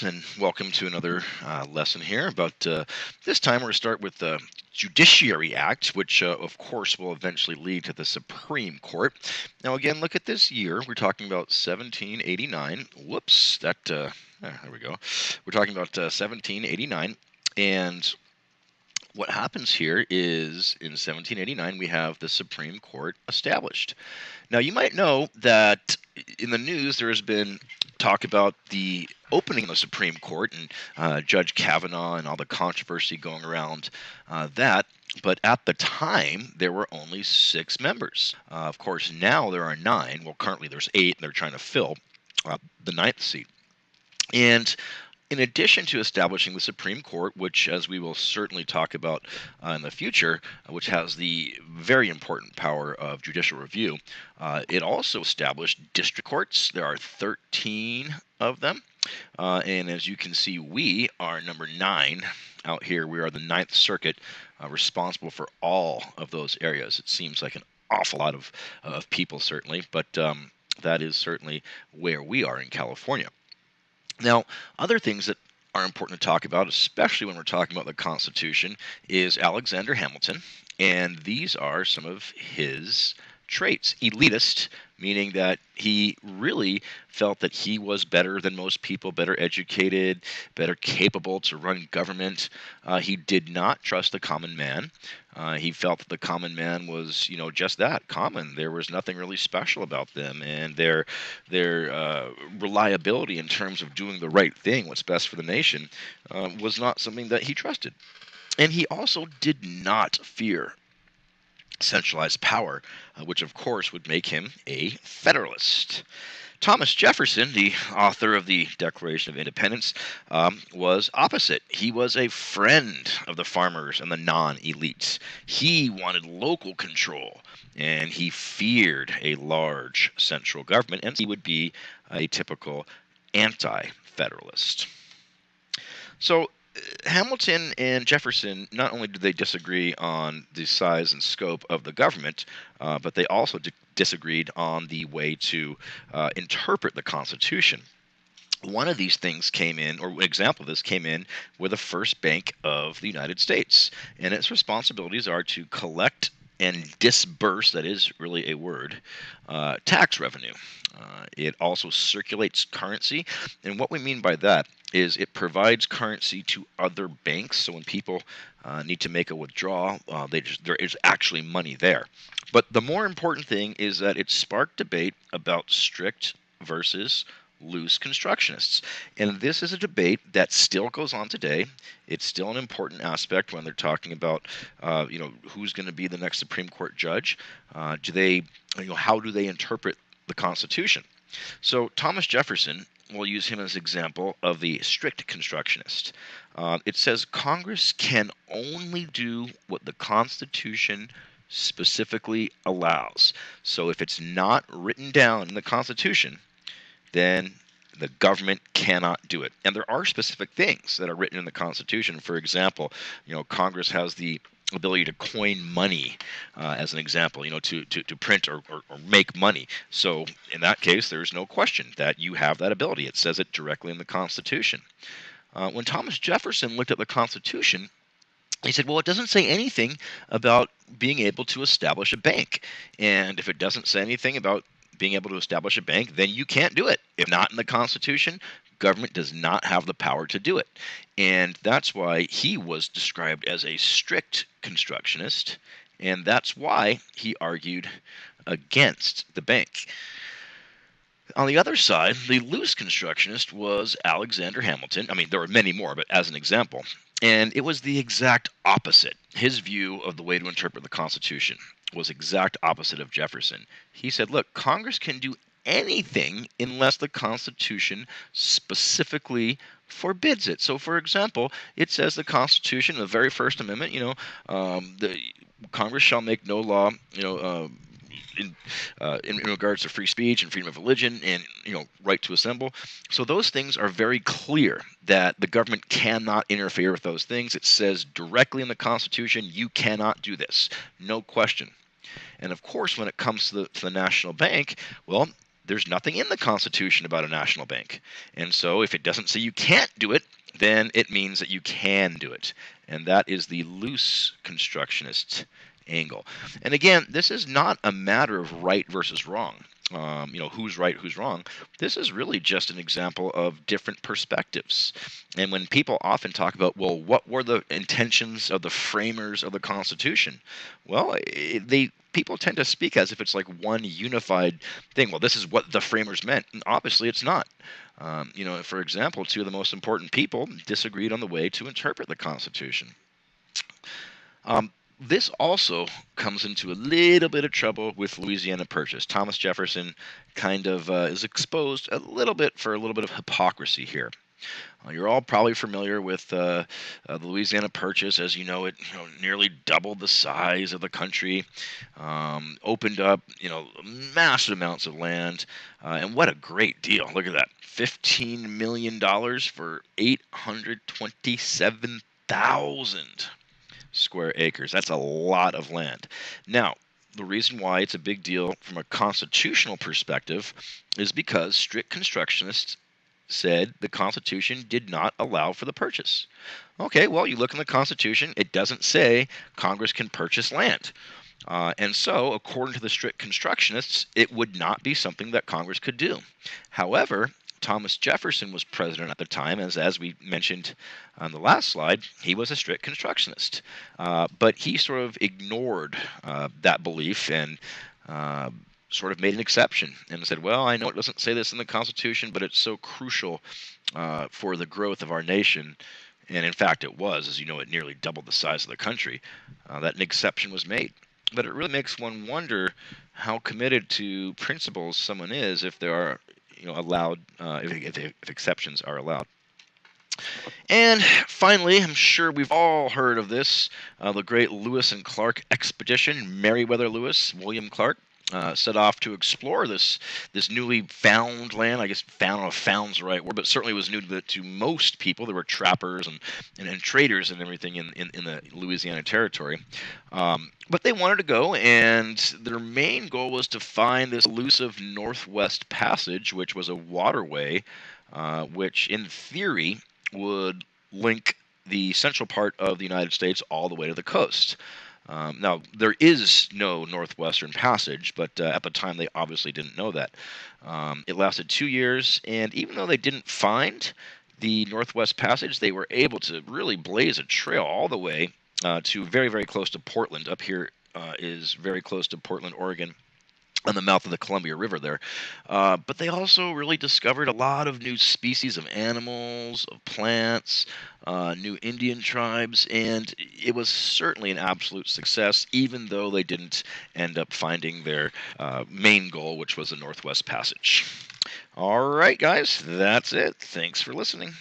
And welcome to another lesson here. But this time we're going to start with the Judiciary Act, which of course will eventually lead to the Supreme Court. Now, again, look at this year. We're talking about 1789. Whoops, there we go. We're talking about 1789. And what happens here is in 1789 we have the Supreme Court established. Now, you might know that in the news there has been talk about the opening of the Supreme Court and Judge Kavanaugh and all the controversy going around that. But at the time, there were only 6 members. Of course, now there are 9. Well, currently there's 8, and they're trying to fill the ninth seat. And in addition to establishing the Supreme Court, which, as we will certainly talk about in the future, which has the very important power of judicial review, it also established district courts. There are 13 of them. And as you can see, we are number 9 out here. We are the Ninth Circuit, responsible for all of those areas. It seems like an awful lot of people, certainly, but that is certainly where we are in California. Now, other things that are important to talk about, especially when we're talking about the Constitution, is Alexander Hamilton, and these are some of his traits. Elitist, meaning that he really felt that he was better than most people, better educated, better capable to run government. He did not trust the common man. He felt that the common man was, just that, common. There was nothing really special about them, and their reliability in terms of doing the right thing, what's best for the nation, was not something that he trusted. And he also did not fear centralized power, which of course would make him a Federalist. Thomas Jefferson, the author of the Declaration of Independence, was opposite. He was a friend of the farmers and the non-elites. He wanted local control, and he feared a large central government, and he would be a typical anti-federalist. So Hamilton and Jefferson, not only did they disagree on the size and scope of the government, but they also disagreed on the way to interpret the Constitution. One of these things came in, or an example of this came in, with the first bank of the United States. And its responsibilities are to collect and disburse, that is really a word, tax revenue. It also circulates currency. And what we mean by that is it provides currency to other banks. So when people need to make a withdrawal, there is actually money there. But the more important thing is that it sparked debate about strict versus loose constructionists. And this is a debate that still goes on today. It's still an important aspect when they're talking about, who's going to be the next Supreme Court judge. How do they interpret the Constitution? So Thomas Jefferson, we'll use him as an example of the strict constructionist. It says Congress can only do what the Constitution specifically allows. So if it's not written down in the Constitution, then the government cannot do it. And there are specific things that are written in the Constitution. For example, Congress has the ability to coin money, as an example, to print or make money. So in that case, there's no question that you have that ability. It says it directly in the Constitution. When Thomas Jefferson looked at the Constitution, he said, well, it doesn't say anything about being able to establish a bank. And if it doesn't say anything about being able to establish a bank, then you can't do it. If not in the Constitution, government does not have the power to do it. And that's why he was described as a strict constructionist, and that's why he argued against the bank. On the other side, the loose constructionist was Alexander Hamilton. I mean, there were many more, but as an example. And it was the exact opposite. His view of the way to interpret the Constitution was exact opposite of Jefferson. He said, look, Congress can do anything unless the Constitution specifically forbids it. So, for example, it says the Constitution, the very First Amendment, the Congress shall make no law, in regards to free speech and freedom of religion and right to assemble. So those things are very clear that the government cannot interfere with those things. It says directly in the Constitution, you cannot do this, no question. And of course, when it comes to the National Bank, well, there's nothing in the Constitution about a national bank. And so if it doesn't say you can't do it, then it means that you can do it. And that is the loose constructionist angle. And again, this is not a matter of right versus wrong. Who's right, who's wrong. This is really just an example of different perspectives. And when people often talk about, well, what were the intentions of the framers of the Constitution? Well, people tend to speak as if it's like one unified thing. Well, this is what the framers meant, and obviously it's not. For example, two of the most important people disagreed on the way to interpret the Constitution. This also comes into a little bit of trouble with Louisiana Purchase. Thomas Jefferson kind of is exposed a little bit for a little bit of hypocrisy here. You're all probably familiar with the Louisiana Purchase. As you know, it nearly doubled the size of the country, opened up massive amounts of land, and what a great deal! Look at that, $15 million for 827,000 square acres. That's a lot of land. Now, the reason why it's a big deal from a constitutional perspective is because strict constructionists said the Constitution did not allow for the purchase. Okay, well, you look in the Constitution, it doesn't say Congress can purchase land. And so, according to the strict constructionists, it would not be something that Congress could do. However, Thomas Jefferson was president at the time, as we mentioned on the last slide. He was a strict constructionist, but he sort of ignored that belief and sort of made an exception and said, well, I know it doesn't say this in the Constitution, but it's so crucial for the growth of our nation. And in fact, it was, as you know, it nearly doubled the size of the country, that an exception was made. But it really makes one wonder how committed to principles someone is if there are allowed, if exceptions are allowed. And finally, I'm sure we've all heard of this, the great Lewis and Clark expedition. Meriwether Lewis, William Clark, set off to explore this newly found land. I guess found's the right word, but certainly was new to most people. There were trappers and traders and everything in the Louisiana Territory. But they wanted to go, and their main goal was to find this elusive Northwest Passage, which was a waterway, which in theory would link the central part of the United States all the way to the coast. Now, there is no Northwestern Passage, but at the time they obviously didn't know that. It lasted 2 years, and even though they didn't find the Northwest Passage, they were able to really blaze a trail all the way to very, very close to Portland. Up here is very close to Portland, Oregon, on the mouth of the Columbia River there. But they also really discovered a lot of new species of animals, of plants, new Indian tribes, and it was certainly an absolute success, even though they didn't end up finding their main goal, which was the Northwest Passage. All right, guys, that's it. Thanks for listening.